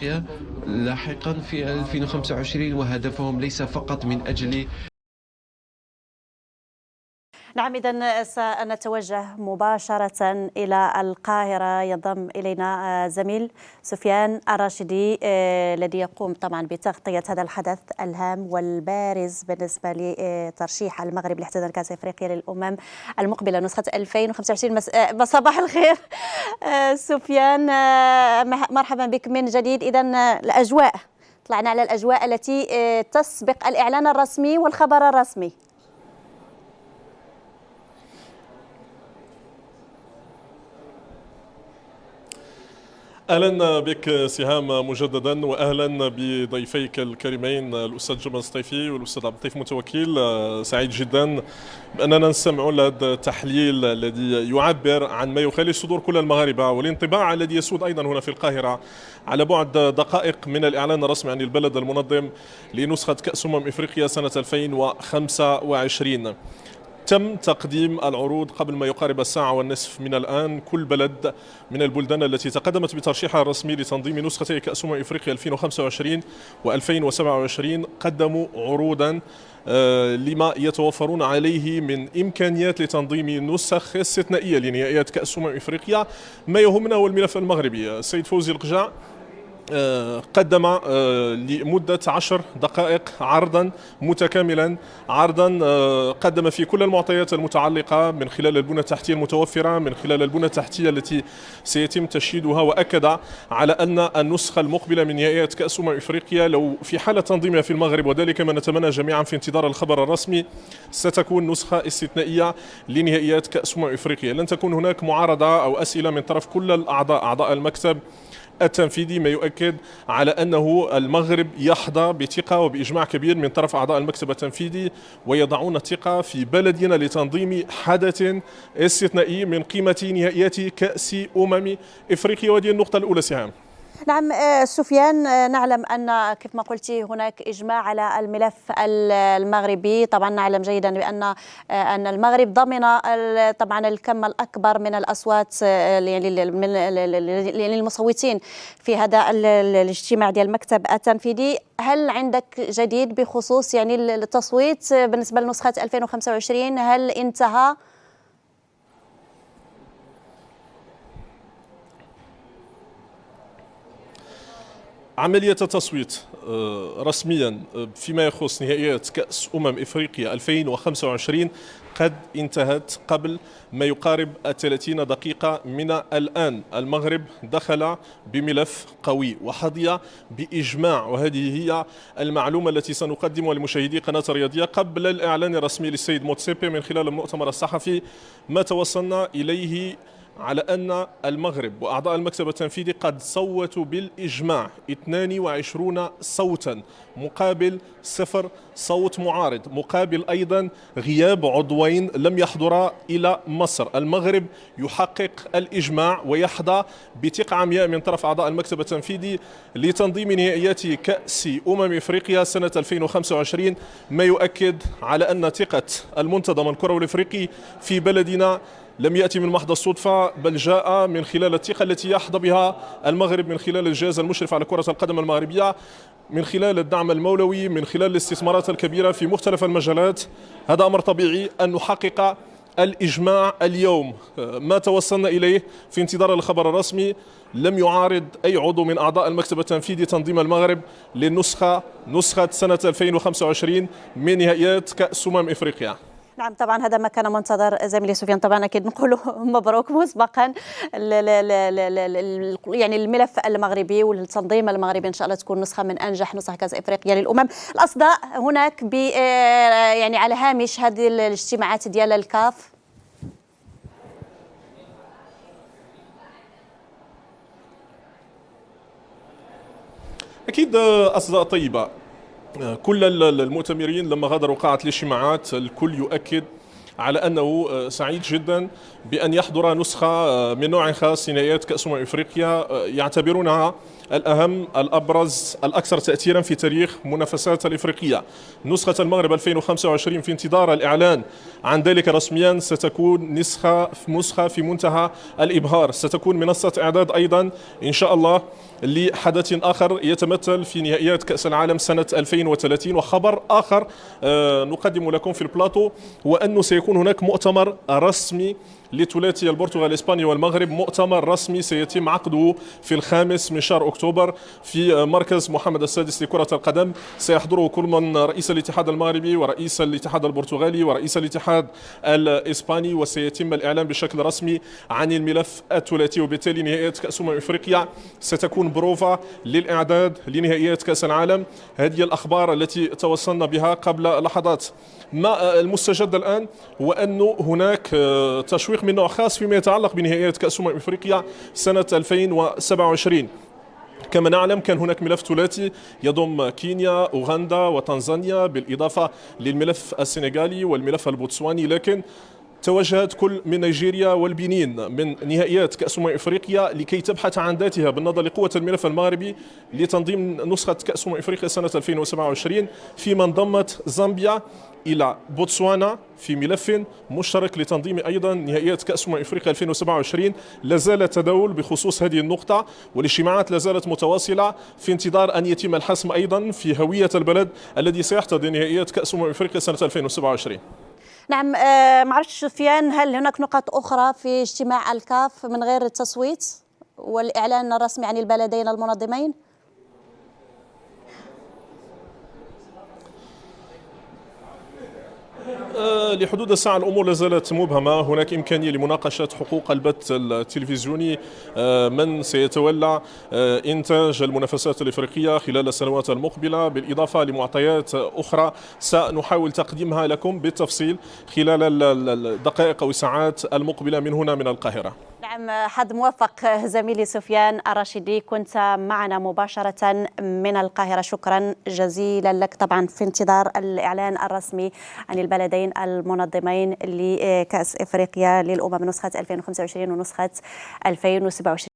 إفريقيا لاحقا في 2025، وهدفهم ليس فقط من أجل. نعم، إذن سنتوجه مباشرة إلى القاهرة. ينضم إلينا زميل سفيان الراشدي الذي يقوم طبعا بتغطية هذا الحدث الهام والبارز بالنسبة لترشيح المغرب لاحتضان كأس إفريقيا للأمم المقبلة نسخة 2025. صباح الخير سفيان، مرحبا بك من جديد. إذن الأجواء، طلعنا على الأجواء التي تسبق الإعلان الرسمي والخبر الرسمي. أهلا بك سهام مجددا، وأهلا بضيفيك الكريمين الأستاذ جمال سطيفي والأستاذ عبد اللطيف متوكل. سعيد جدا بأننا نستمع لهذا التحليل الذي يعبر عن ما يخالج صدور كل المغاربة، والانطباع الذي يسود أيضا هنا في القاهرة على بعد دقائق من الإعلان الرسمي عن البلد المنظم لنسخة كأس إفريقيا سنة 2025. تم تقديم العروض قبل ما يقارب الساعة والنصف من الآن. كل بلد من البلدان التي تقدمت بترشيحها الرسمي لتنظيم نسختي كأس إفريقيا 2025 و2027 قدموا عروضا لما يتوفرون عليه من إمكانيات لتنظيم نسخ استثنائية لنهائيات كأس إفريقيا. ما يهمنا هو الملف المغربي. السيد فوزي القجع قدم لمدة 10 دقائق عرضا متكاملا، عرضا قدم في كل المعطيات المتعلقة من خلال البنى التحتية المتوفرة، من خلال البنى التحتية التي سيتم تشييدها، وأكد على أن النسخة المقبلة من نهائيات كأس إفريقيا لو في حالة تنظيمها في المغرب، وذلك ما نتمنى جميعا في انتظار الخبر الرسمي، ستكون نسخة استثنائية لنهائيات كأس إفريقيا. لن تكون هناك معارضة أو أسئلة من طرف كل أعضاء المكتب التنفيذي، ما يؤكد على أنه المغرب يحظى بثقة وبإجماع كبير من طرف أعضاء المكتب التنفيذي، ويضعون الثقة في بلدنا لتنظيم حدث استثنائي من قيمة نهائيات كأس إفريقيا. وهذه النقطة الأولى سهام. نعم سفيان، نعلم أن كيف ما قلت هناك إجماع على الملف المغربي. طبعا نعلم جيدا بأن المغرب ضمن طبعا الكم الأكبر من الأصوات للمصوتين في هذا الاجتماع ديال المكتب التنفيذي. هل عندك جديد بخصوص التصويت بالنسبة لنسخة 2025؟ هل انتهى؟ عملية التصويت رسميا فيما يخص نهائيات كأس إفريقيا 2025 قد انتهت قبل ما يقارب 30 دقيقة من الآن. المغرب دخل بملف قوي وحظي بإجماع، وهذه هي المعلومة التي سنقدمها لمشاهدي قناة الرياضية قبل الإعلان الرسمي للسيد موتسيبي من خلال المؤتمر الصحفي. ما توصلنا إليه على أن المغرب وأعضاء المكتب التنفيذي قد صوتوا بالإجماع 22 صوتا مقابل 0 صوت معارض، مقابل أيضا غياب عضوين لم يحضرا إلى مصر. المغرب يحقق الإجماع ويحظى بثقة عمياء من طرف أعضاء المكتب التنفيذي لتنظيم نهائيات كأس إفريقيا سنة 2025، ما يؤكد على أن ثقة المنتظم الكروي الإفريقي في بلدنا لم يأتي من محض الصدفة، بل جاء من خلال الثقة التي يحظى بها المغرب من خلال الجهاز المشرف على كرة القدم المغربية، من خلال الدعم المولوي، من خلال الاستثمارات الكبيرة في مختلف المجالات. هذا أمر طبيعي أن نحقق الإجماع اليوم. ما توصلنا إليه في انتظار الخبر الرسمي، لم يعارض أي عضو من أعضاء المكتب التنفيذي تنظيم المغرب نسخة سنة 2025 من نهائيات كأس إفريقيا. نعم طبعا هذا ما كان منتظر زميلي سفيان. طبعا اكيد نقول مبروك مسبقا الملف المغربي والتنظيم المغربي، ان شاء الله تكون نسخه من انجح نسخ كاس افريقيا للامم. الاصداء هناك على هامش هذه الاجتماعات ديال الكاف. اكيد اصداء طيبه. كل المؤتمرين لما غادروا قاعة الاجتماعات الكل يؤكد على أنه سعيد جدا بأن يحضر نسخة من نوع خاص لنهائيات كأس إفريقيا يعتبرونها الأهم الأبرز الأكثر تأثيرا في تاريخ منافسات الإفريقية. نسخة المغرب 2025 في انتظار الإعلان عن ذلك رسميا ستكون نسخة في منتهى الإبهار. ستكون منصة إعداد أيضا إن شاء الله لحدث آخر يتمثل في نهائيات كأس العالم سنة 2030. وخبر آخر نقدم لكم في البلاطو هو أنه سيكون هناك مؤتمر رسمي لثلاثي البرتغال إسبانيا والمغرب، مؤتمر رسمي سيتم عقده في 5 من شهر أكتوبر في مركز محمد السادس لكرة القدم. سيحضره كل من رئيس الاتحاد المغربي ورئيس الاتحاد البرتغالي ورئيس الاتحاد الإسباني، وسيتم الإعلان بشكل رسمي عن الملف الثلاثي. وبالتالي نهائيات كأس إفريقيا ستكون بروفا للإعداد لنهائيات كأس العالم. هذه الأخبار التي توصلنا بها قبل لحظات. ما المستجد الآن هو أنه هناك تشويق من نوع خاص فيما يتعلق بنهائيات كأس إفريقيا سنة 2027. كما نعلم كان هناك ملف ثلاثي يضم كينيا، أوغندا وتنزانيا، بالإضافة للملف السنغالي والملف البوتسواني، لكن توجهت كل من نيجيريا والبنين من نهائيات كأس إفريقيا لكي تبحث عن ذاتها بالنظر لقوة الملف المغربي لتنظيم نسخة كأس إفريقيا سنة 2027، فيما انضمت زامبيا إلى بوتسوانا في ملف مشترك لتنظيم أيضا نهائيات كأس إفريقيا 2027. لا زال التداول بخصوص هذه النقطة، والاجتماعات لا زالت متواصلة في انتظار أن يتم الحسم أيضا في هوية البلد الذي سيحتضن نهائيات كأس إفريقيا سنة 2027. نعم، معرفش سفيان، هل هناك نقاط أخرى في اجتماع الكاف من غير التصويت والإعلان الرسمي عن البلدين المنظمين؟ لحدود الساعة الأمور لا زالت مبهمة. هناك إمكانية لمناقشة حقوق البث التلفزيوني، من سيتولى إنتاج المنافسات الإفريقية خلال السنوات المقبلة، بالإضافة لمعطيات أخرى سنحاول تقديمها لكم بالتفصيل خلال الدقائق أو الساعات المقبلة من هنا من القاهرة. نعم، حد موفق زميلي سفيان الراشدي، كنت معنا مباشرة من القاهرة. شكرا جزيلا لك. طبعا في انتظار الإعلان الرسمي عن البلدين المنظمين لكأس إفريقيا للأمم نسخة 2025 ونسخة 2027.